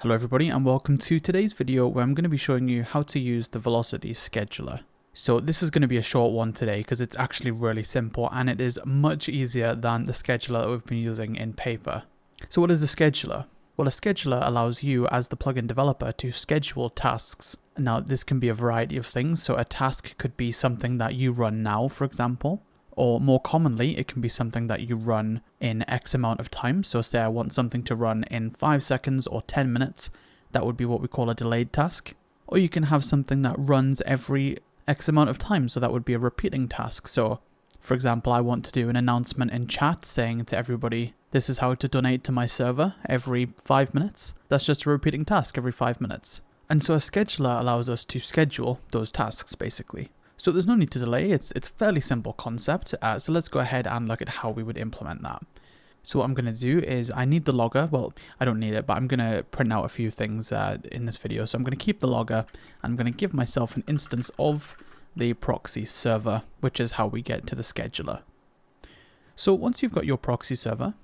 Hello everybody and welcome to today's video where I'm going to be showing you how to use the velocity scheduler. So this is going to be a short one today because it's actually really simple and it is much easier than the scheduler that we've been using in paper. So what is the scheduler? Well, a scheduler allows you as the plugin developer to schedule tasks. Now this can be a variety of things, so a task could be something that you run now, for example. Or more commonly, it can be something that you run in X amount of time. So say I want something to run in 5 seconds or 10 minutes. That would be what we call a delayed task. Or you can have something that runs every X amount of time. So that would be a repeating task. So for example, I want to do an announcement in chat saying to everybody, this is how to donate to my server every 5 minutes. That's just a repeating task every 5 minutes. And so a scheduler allows us to schedule those tasks basically. So there's no need to delay, it's a fairly simple concept, so let's go ahead and look at how we would implement that. So what I'm going to do is I need the logger, well I don't need it, but I'm going to print out a few things in this video. So I'm going to keep the logger, and I'm going to give myself an instance of the proxy server, which is how we get to the scheduler. So once you've got your proxy server,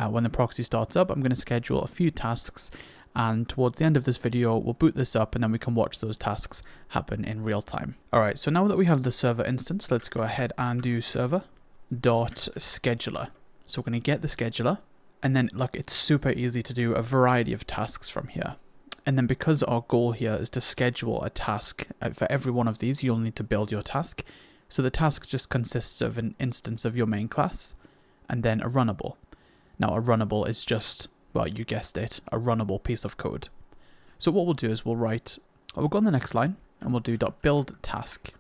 when the proxy starts up, I'm going to schedule a few tasks. And towards the end of this video, we'll boot this up and then we can watch those tasks happen in real time. Alright, so now that we have the server instance, let's go ahead and do server.scheduler. So we're going to get the scheduler, and then look, it's super easy to do a variety of tasks from here. And then because our goal here is to schedule a task, for every one of these, you'll need to build your task. So the task just consists of an instance of your main class, and then a runnable. Now a runnable is just, well, you guessed it, a runnable piece of code. So what we'll do is we'll go on the next line and we'll do .build task.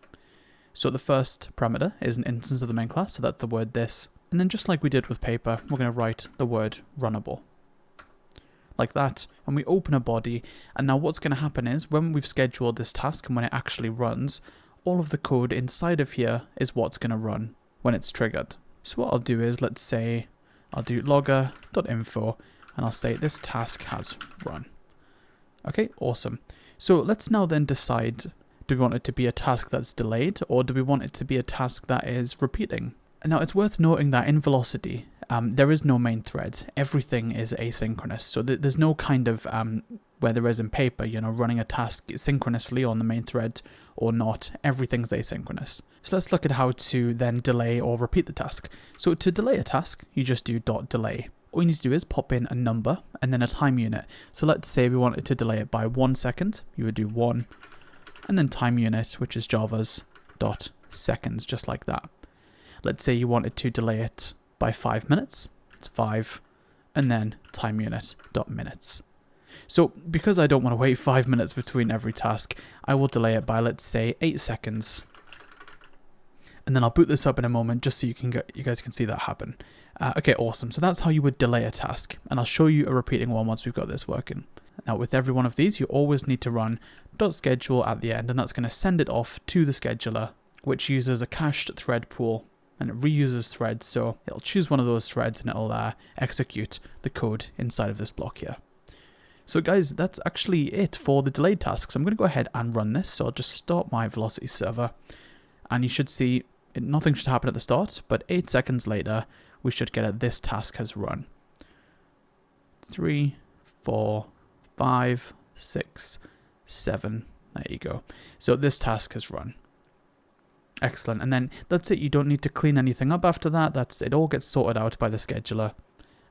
So the first parameter is an instance of the main class, so that's the word this. And then just like we did with paper, we're going to write the word runnable. Like that. And we open a body. And now what's going to happen is when we've scheduled this task and when it actually runs, all of the code inside of here is what's going to run when it's triggered. So what I'll do is, let's say, I'll do logger.info. And I'll say this task has run. Okay, awesome. So let's now then decide, do we want it to be a task that's delayed, or do we want it to be a task that is repeating? And now it's worth noting that in Velocity, there is no main thread. Everything is asynchronous. So there's no kind of, where there is in paper, you know, running a task synchronously on the main thread or not. Everything's asynchronous. So let's look at how to then delay or repeat the task. So to delay a task, you just do .delay. All you need to do is pop in a number and then a time unit. So let's say we wanted to delay it by 1 second. You would do 1 and then time unit, which is Java's .seconds, just like that. Let's say you wanted to delay it by 5 minutes. It's 5 and then time unit .minutes. So because I don't want to wait 5 minutes between every task, I will delay it by, let's say, 8 seconds. And then I'll boot this up in a moment just so you guys can see that happen. Okay, awesome. So that's how you would delay a task. And I'll show you a repeating one once we've got this working. Now with every one of these, you always need to run .schedule at the end, and that's going to send it off to the scheduler, which uses a cached thread pool, and it reuses threads. So it'll choose one of those threads and it'll execute the code inside of this block here. So guys, that's actually it for the delayed task. So I'm going to go ahead and run this. So I'll just start my Velocity server, and you should see nothing should happen at the start, but 8 seconds later, we should get it. This task has run. 3, 4, 5, 6, 7. There you go. So this task has run. Excellent. And then that's it. You don't need to clean anything up after that. That's it. All gets sorted out by the scheduler.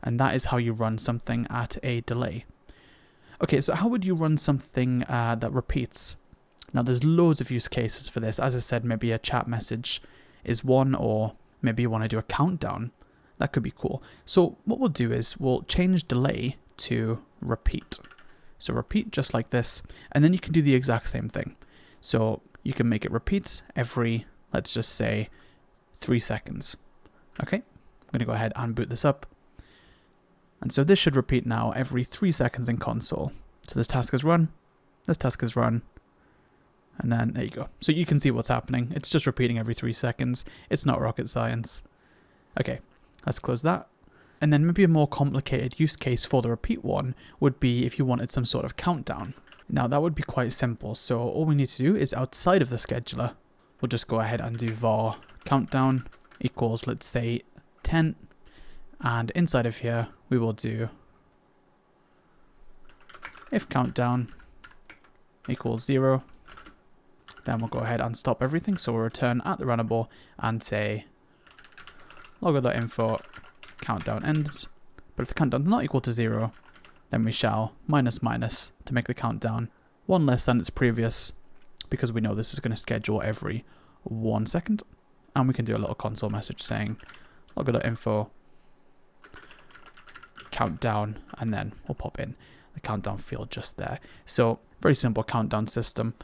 And that is how you run something at a delay. Okay, so how would you run something that repeats? Now there's loads of use cases for this. As I said, maybe a chat message is one, or maybe you want to do a countdown. That could be cool. So what we'll do is we'll change delay to repeat. So repeat just like this, and then you can do the exact same thing. So you can make it repeat every, let's just say, 3 seconds. Okay, I'm going to go ahead and boot this up. And so this should repeat now every 3 seconds in console. So this task has run, this task has run, and then there you go. So you can see what's happening. It's just repeating every 3 seconds. It's not rocket science. Okay, let's close that. And then maybe a more complicated use case for the repeat one would be if you wanted some sort of countdown. Now that would be quite simple. So all we need to do is outside of the scheduler, we'll just go ahead and do var countdown equals, let's say, 10. And inside of here, we will do if countdown equals 0, then we'll go ahead and stop everything. So we'll return at the runnable and say logger.info countdown ends. But if the countdown is not equal to 0, then we shall minus minus to make the countdown 1 less than its previous, because we know this is going to schedule every 1 second. And we can do a little console message saying logger.info countdown, and then we'll pop in the countdown field just there. So very simple countdown system.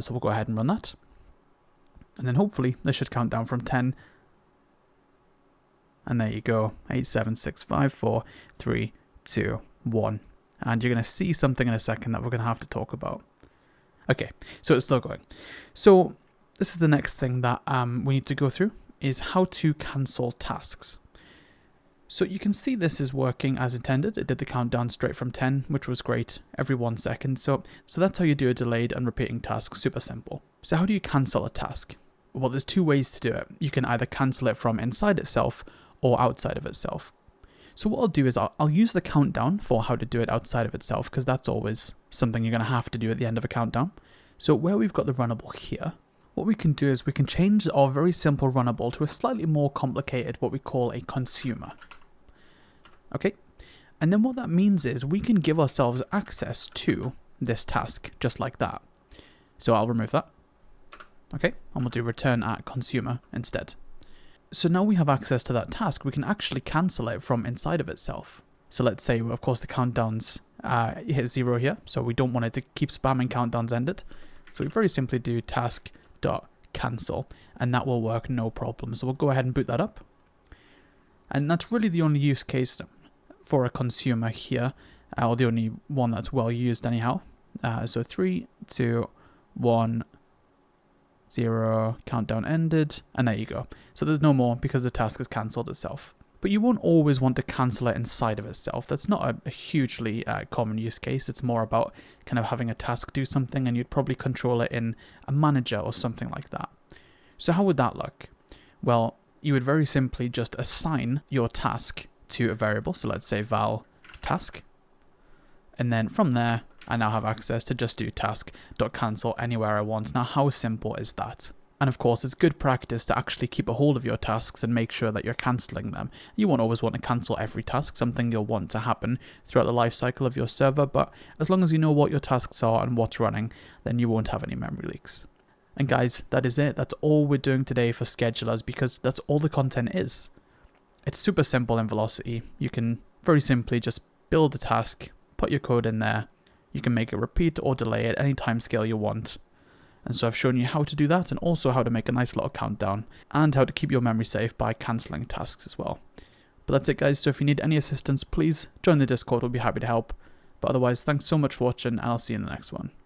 So we'll go ahead and run that. And then hopefully this should count down from 10. And there you go. 8, 7, 6, 5, 4, 3, 2, 1. And you're going to see something in a second that we're going to have to talk about. Okay, so it's still going. So this is the next thing that we need to go through, is how to cancel tasks. So you can see this is working as intended. It did the countdown straight from 10, which was great, every 1 second. So that's how you do a delayed and repeating task, super simple. So how do you cancel a task? Well, there's 2 ways to do it. You can either cancel it from inside itself or outside of itself. So what I'll do is I'll use the countdown for how to do it outside of itself, because that's always something you're going to have to do at the end of a countdown. So where we've got the runnable here, what we can do is we can change our very simple runnable to a slightly more complicated, what we call a consumer. Okay, and then what that means is we can give ourselves access to this task just like that. So I'll remove that. Okay, and we'll do return at consumer instead. So now we have access to that task, we can actually cancel it from inside of itself. So let's say, of course, the countdowns hit 0 here, so we don't want it to keep spamming countdowns ended. So we very simply do task.cancel, and that will work no problem. So we'll go ahead and boot that up. And that's really the only use case for a consumer here, or the only one that's well used anyhow. So 3, 2, 1, 0, countdown ended, and there you go. So there's no more because the task has cancelled itself. But you won't always want to cancel it inside of itself. That's not a hugely common use case. It's more about kind of having a task do something, and you'd probably control it in a manager or something like that. So how would that look? Well, you would very simply just assign your task to a variable. So let's say val task. And then from there, I now have access to just do task.cancel anywhere I want. Now, how simple is that? And of course, it's good practice to actually keep a hold of your tasks and make sure that you're cancelling them. You won't always want to cancel every task, something you'll want to happen throughout the life cycle of your server, but as long as you know what your tasks are and what's running, then you won't have any memory leaks. And guys, that is it. That's all we're doing today for schedulers, because that's all the content is. It's super simple in Velocity. You can very simply just build a task, put your code in there. You can make it repeat or delay at any time scale you want. And so I've shown you how to do that, and also how to make a nice little countdown, and how to keep your memory safe by cancelling tasks as well. But that's it, guys. So if you need any assistance, please join the Discord. We'll be happy to help. But otherwise, thanks so much for watching, and I'll see you in the next one.